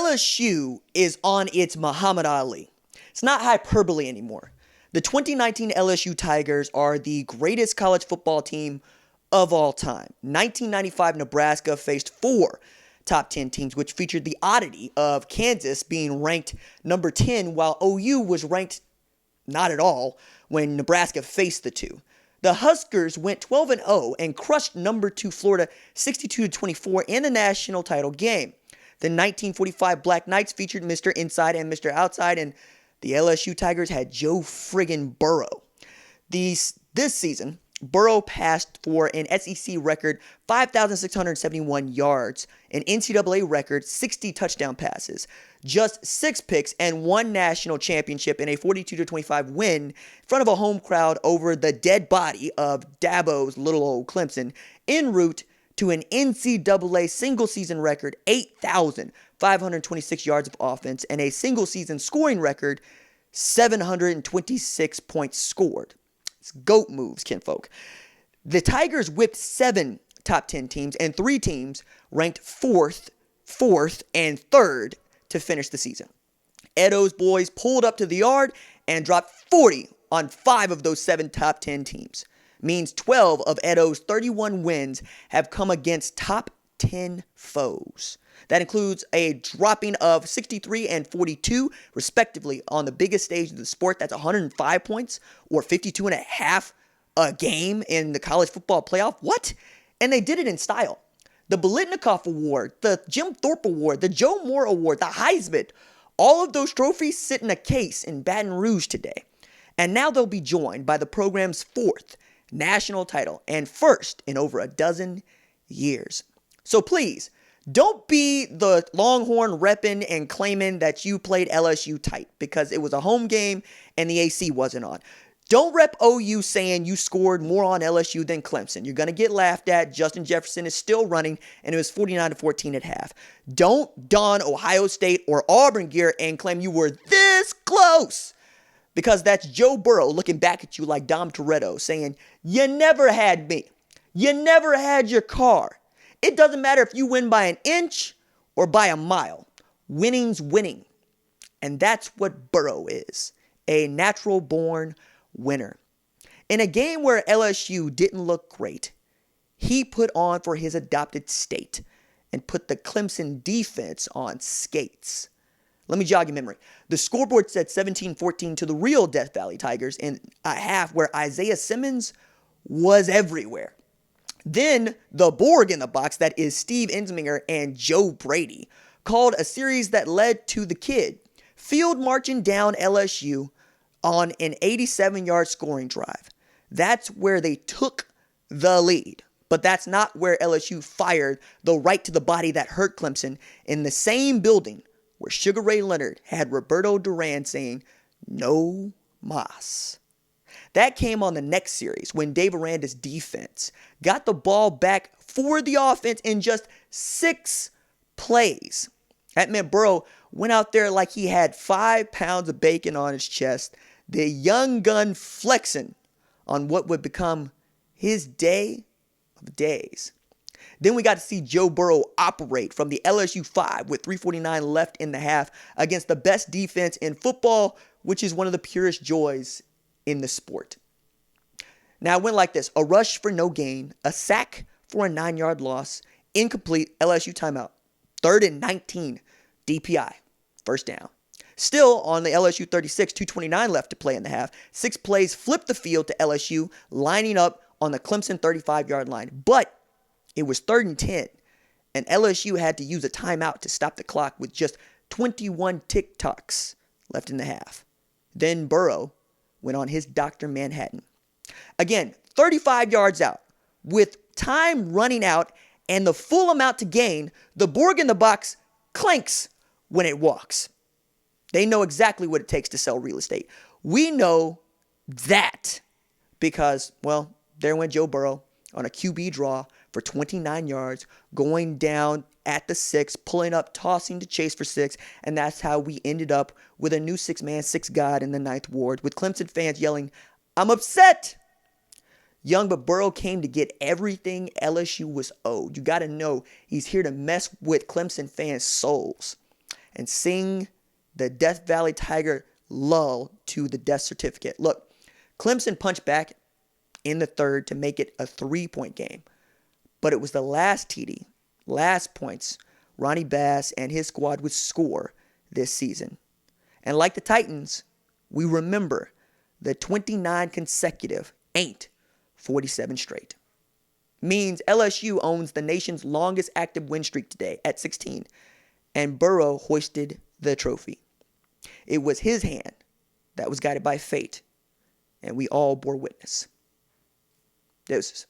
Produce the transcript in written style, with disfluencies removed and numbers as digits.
LSU is on its Muhammad Ali. It's not hyperbole anymore. The 2019 LSU Tigers are the greatest college football team of all time. 1995 Nebraska faced 4 top 10 teams, which featured the oddity of Kansas being ranked number 10, while OU was ranked not at all when Nebraska faced the two. The Huskers went 12-0 and crushed number 2 Florida 62-24 in the national title game. The 1945 Black Knights featured Mr. Inside and Mr. Outside, and the LSU Tigers had Joe friggin Burrow. This season, Burrow passed for an SEC record 5,671 yards, an NCAA record 60 touchdown passes, just 6 picks, and 1 national championship in a 42-25 win in front of a home crowd over the dead body of Dabo's little old Clemson, en route to an NCAA single-season record 8,526 yards of offense and a single-season scoring record 726 points scored. It's GOAT moves, kinfolk. The Tigers whipped 7 top 10 teams and 3 teams ranked 4th, and 3rd to finish the season. Edo's boys pulled up to the yard and dropped 40 on 5 of those 7 top 10 teams. Means 12 of Edo's 31 wins have come against top 10 foes. That includes a dropping of 63 and 42, respectively, on the biggest stage of the sport. That's 105 points, or 52.5 a game in the college football playoff. What? And they did it in style. The Biletnikoff Award, the Jim Thorpe Award, the Joe Moore Award, the Heisman, all of those trophies sit in a case in Baton Rouge today. And now they'll be joined by the program's 4th national title and 1st in over a dozen years. So please, don't be the Longhorn repping and claiming that you played LSU tight because it was a home game and the AC wasn't on. Don't rep OU saying you scored more on LSU than Clemson. You're going to get laughed at. Justin Jefferson is still running, and it was 49-14 at half. Don't don Ohio State or Auburn gear and claim you were this close, because that's Joe Burrow looking back at you like Dom Toretto saying, you never had me. You never had your car. It doesn't matter if you win by an inch or by a mile. Winning's winning. And that's what Burrow is, a natural-born winner. In a game where LSU didn't look great, he put on for his adopted state and put the Clemson defense on skates. Let me jog your memory. The scoreboard said 17-14 to the real Death Valley Tigers in a half where Isaiah Simmons was everywhere. Then the Borg in the box, that is Steve Ensminger and Joe Brady, called a series that led to the Kid field marching down LSU on an 87-yard scoring drive. That's where they took the lead. But that's not where LSU fired the right to the body that hurt Clemson in the same building where Sugar Ray Leonard had Roberto Duran saying, "No mas." That came on the next series when Dave Aranda's defense got the ball back for the offense in just 6 plays. That meant Burrow went out there like he had 5 pounds of bacon on his chest, the young gun flexing on what would become his day of days. Then we got to see Joe Burrow operate from the LSU 5 with 3:49 left in the half against the best defense in football, which is one of the purest joys in the sport. Now it went like this: a rush for no gain, a sack for a 9-yard loss, incomplete LSU timeout, 3rd and 19, DPI, first down. Still on the LSU 36, 2:29 left to play in the half. 6 plays flipped the field to LSU, lining up on the Clemson 35-yard line. But it was 3rd and 10, and LSU had to use a timeout to stop the clock with just 21 tick-tocks left in the half. Then Burrow went on his Dr. Manhattan. Again, 35 yards out. With time running out and the full amount to gain, the Borg in the box clanks when it walks. They know exactly what it takes to sell real estate. We know that because, well, there went Joe Burrow on a QB draw for 29 yards, going down at the 6, pulling up, tossing to chase for 6, and that's how we ended up with a new 6-man, 6 God in the 9th ward, with Clemson fans yelling, "I'm upset!" Young but Burrow came to get everything LSU was owed. You got to know he's here to mess with Clemson fans' souls. and sing the Death Valley Tiger lull to the death certificate. Look, Clemson punched back in the third to make it a 3-point game. But it was the last TD, last points Ronnie Bass and his squad would score this season. And like the Titans, we remember the 29 consecutive ain't 47 straight. Means LSU owns the nation's longest active win streak today at 16, and Burrow hoisted the trophy. It was his hand that was guided by fate, and we all bore witness. Deuces.